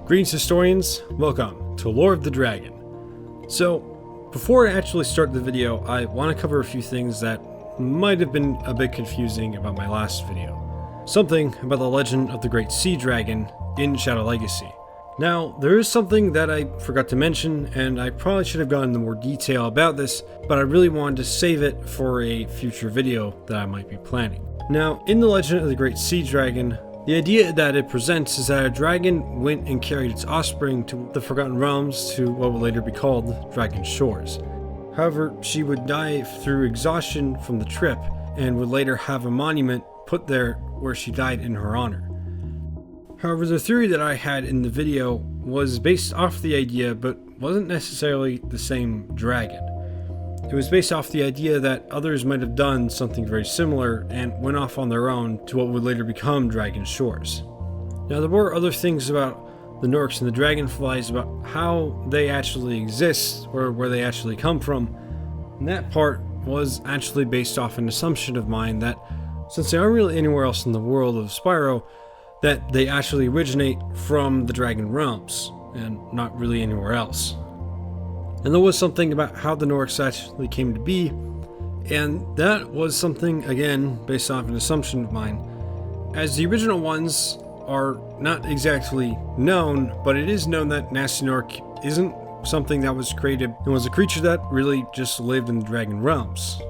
Greetings historians, welcome to Lore of the Dragon. So, before I actually start the video, I want to cover a few things that might have been a bit confusing about my last video. Something about the legend of the Great Sea Dragon in Shadow Legacy. Now, there is something that I forgot to mention, and I probably should have gone into more detail about this, but I really wanted to save it for a future video that I might be planning. Now, in the legend of the Great Sea Dragon, the idea that it presents is that a dragon went and carried its offspring to the Forgotten Realms to what would later be called Dragon Shores. However, she would die through exhaustion from the trip and would later have a monument put there where she died in her honor. However, the theory that I had in the video was based off the idea but wasn't necessarily the same dragon. It was based off the idea that others might have done something very similar and went off on their own to what would later become Dragon Shores. Now, there were other things about the Norks and the Dragonflies about how they actually exist or where they actually come from, and that part was actually based off an assumption of mine that since they aren't really anywhere else in the world of Spyro, that they actually originate from the Dragon Realms and not really anywhere else. And there was something about how the Norks actually came to be, and that was something, again, based off an assumption of mine, as the original ones are not exactly known, but it is known that Nasty Nork isn't something that was created and was a creature that really just lived in the Dragon Realms,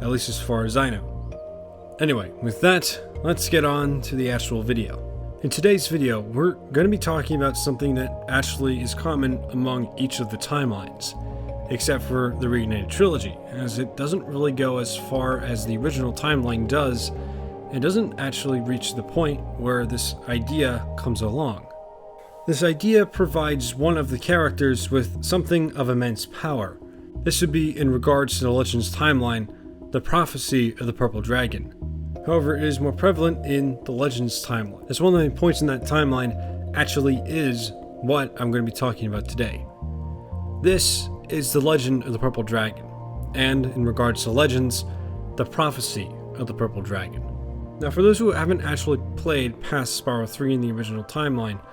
at least as far as I know. Anyway, with that, let's get on to the actual video. In today's video, we're going to be talking about something that actually is common among each of the timelines, except for the Reignited Trilogy, as it doesn't really go as far as the original timeline does, and doesn't actually reach the point where this idea comes along. This idea provides one of the characters with something of immense power. This would be in regards to the Legends timeline, the prophecy of the Purple Dragon. However, it is more prevalent in the Legends timeline, as one of the main points in that timeline actually is what I'm going to be talking about today. This is the legend of the Purple Dragon, and in regards to Legends, the prophecy of the Purple Dragon. Now, for those who haven't actually played past Spyro 3 in the original timeline,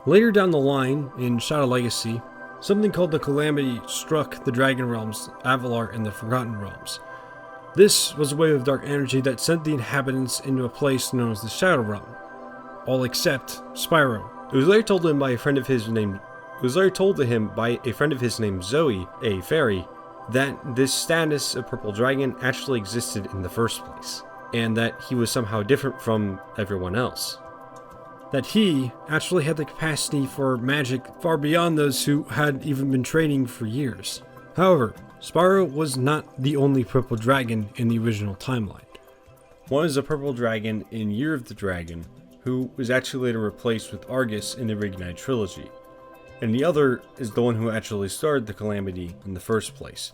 later down the line in Shadow Legacy, something called the Calamity struck the Dragon Realms, Avalar, and the Forgotten Realms. This was a wave of dark energy that sent the inhabitants into a place known as the Shadow Realm, all except Spyro. It was later told to him by a friend of his named Zoe, a fairy, that this status of Purple Dragon actually existed in the first place, and that he was somehow different from everyone else. That he actually had the capacity for magic far beyond those who had even been training for years. However, Spyro was not the only Purple Dragon in the original timeline. One is a Purple Dragon in Year of the Dragon, who was actually later replaced with Argus in the Reignited Trilogy, and the other is the one who actually started the Calamity in the first place,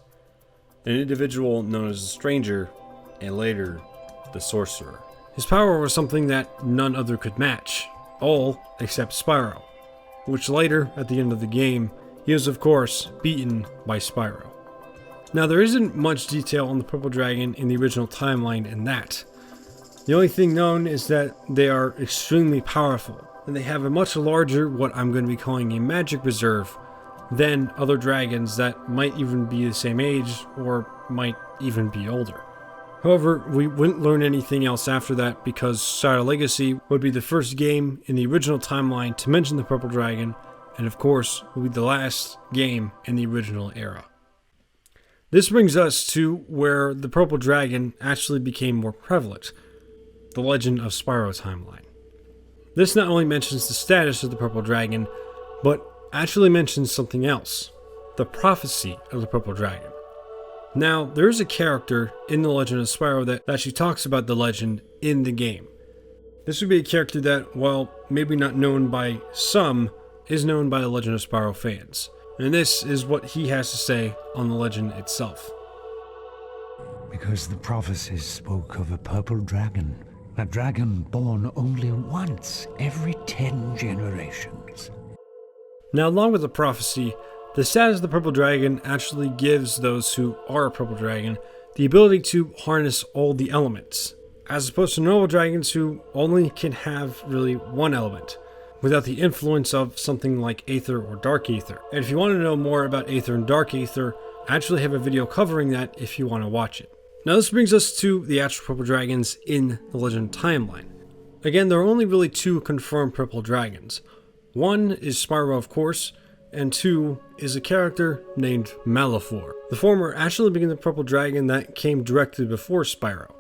an individual known as the Stranger, and later, the Sorcerer. His power was something that none other could match, all except Spyro, which later, at the end of the game, he was of course beaten by Spyro. Now, there isn't much detail on the Purple Dragon in the original timeline in that. The only thing known is that they are extremely powerful, and they have a much larger, what I'm going to be calling a magic reserve, than other dragons that might even be the same age, or might even be older. However, we wouldn't learn anything else after that because Shadow Legacy would be the first game in the original timeline to mention the Purple Dragon, and of course, would be the last game in the original era. This brings us to where the Purple Dragon actually became more prevalent, the Legend of Spyro timeline. This not only mentions the status of the Purple Dragon, but actually mentions something else, the prophecy of the Purple Dragon. Now, there is a character in the Legend of Spyro that actually talks about the legend in the game. This would be a character that, while maybe not known by some, is known by the Legend of Spyro fans. And this is what he has to say on the legend itself. Because the prophecies spoke of a purple dragon, a dragon born only once every 10 generations. Now, along with the prophecy, the status of the Purple Dragon actually gives those who are a Purple Dragon the ability to harness all the elements, as opposed to normal dragons who only can have really one element. without the influence of something like Aether or Dark Aether. And if you want to know more about Aether and Dark Aether, I actually have a video covering that if you want to watch it. Now this brings us to the actual purple dragons in the Legend timeline. Again, there are only really 2 confirmed purple dragons. One is Spyro, of course, and 2 is a character named Malefor. The former actually being the purple dragon that came directly before Spyro.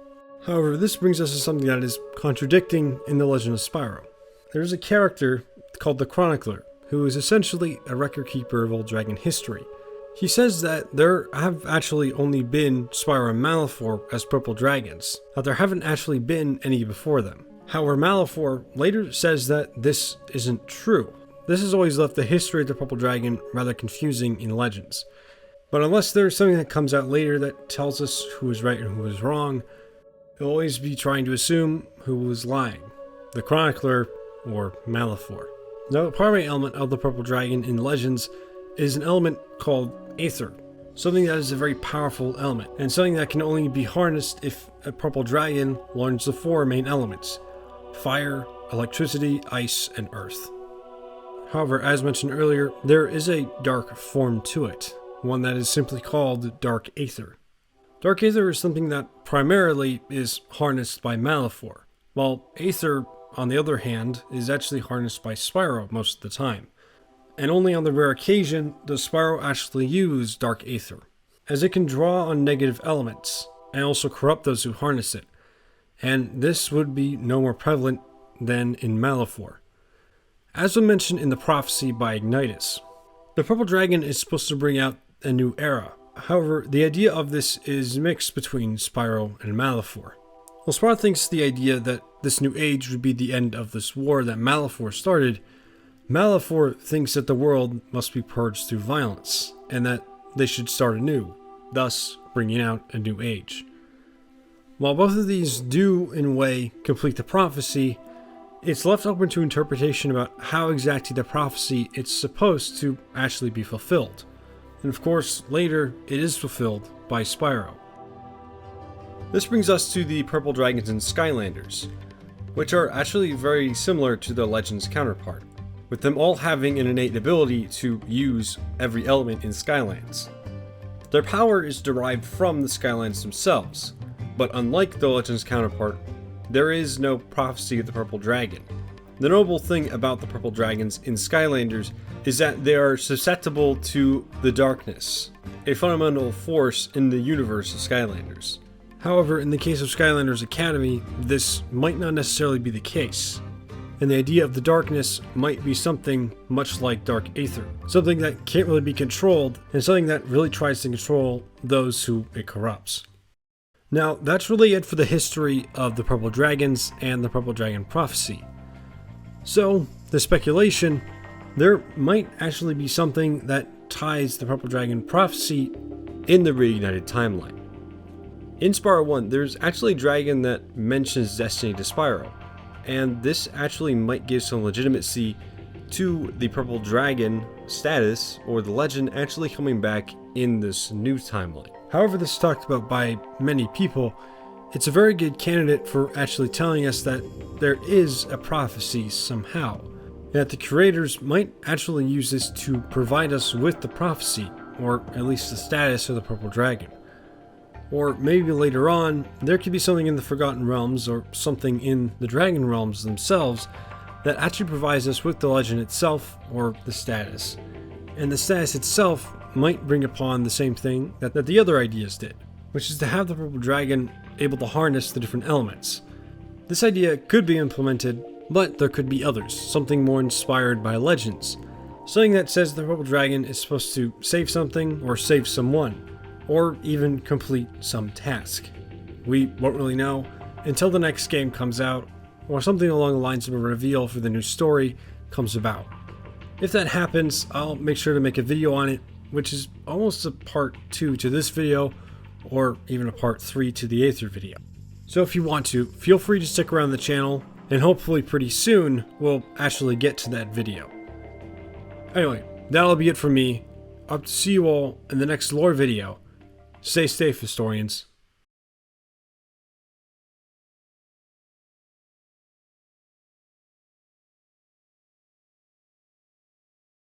However, this brings us to something that is contradicting in the Legend of Spyro. There's a character called the Chronicler, who is essentially a record keeper of old dragon history. He says that there have actually only been Spyro and Malefor as purple dragons, that there haven't actually been any before them. However, Malefor later says that this isn't true. This has always left the history of the purple dragon rather confusing in Legends. But unless there's something that comes out later that tells us who is right and who is wrong, we'll always be trying to assume who was lying, the Chronicler or Malefor. Now, the primary element of the purple dragon in Legends is an element called Aether, something that is a very powerful element, and something that can only be harnessed if a purple dragon learns the 4 main elements: fire, electricity, ice, and earth. However, as mentioned earlier, there is a dark form to it, one that is simply called Dark Aether. Dark Aether is something that primarily is harnessed by Malefor, while Aether, on the other hand, is actually harnessed by Spyro most of the time. And only on the rare occasion does Spyro actually use Dark Aether, as it can draw on negative elements, and also corrupt those who harness it. And this would be no more prevalent than in Malefor. As was mentioned in the prophecy by Ignitus, the purple dragon is supposed to bring out a new era. However, the idea of this is mixed between Spyro and Malefor. Well, Spyro thinks the idea that this new age would be the end of this war that Malefor started. Malefor thinks that the world must be purged through violence, and that they should start anew, thus bringing out a new age. While both of these do, in a way, complete the prophecy, it's left open to interpretation about how exactly the prophecy is supposed to actually be fulfilled. And of course, later, it is fulfilled by Spyro. This brings us to the purple dragons and Skylanders, which are actually very similar to the Legends counterpart, with them all having an innate ability to use every element in Skylands. Their power is derived from the Skylands themselves, but unlike the Legends counterpart, there is no prophecy of the purple dragon. The notable thing about the purple dragons in Skylanders is that they are susceptible to the darkness, a fundamental force in the universe of Skylanders. However, in the case of Skylanders Academy, this might not necessarily be the case, and the idea of the darkness might be something much like Dark Aether, something that can't really be controlled, and something that really tries to control those who it corrupts. Now, that's really it for the history of the purple dragons and the purple dragon prophecy. So, the speculation, there might actually be something that ties the purple dragon prophecy in the reignited timeline. In Spyro 1, there's actually a dragon that mentions destiny to Spyro, and this actually might give some legitimacy to the purple dragon status or the legend actually coming back in this new timeline. However this is talked about by many people, it's a very good candidate for actually telling us that there is a prophecy somehow, and that the creators might actually use this to provide us with the prophecy, or at least the status of the purple dragon. Or maybe later on, there could be something in the Forgotten Realms or something in the Dragon Realms themselves that actually provides us with the legend itself or the status. And the status itself might bring upon the same thing that the other ideas did, which is to have the purple dragon able to harness the different elements. This idea could be implemented, but there could be others, something more inspired by legends. Something that says the purple dragon is supposed to save something or save someone, or even complete some task. We won't really know until the next game comes out, or something along the lines of a reveal for the new story comes about. If that happens, I'll make sure to make a video on it, which is almost a part 2 to this video, or even a part 3 to the Aether video. So if you want to, feel free to stick around the channel, and hopefully pretty soon we'll actually get to that video. Anyway, that'll be it for me. Hope to see you all in the next lore video. Stay safe, historians.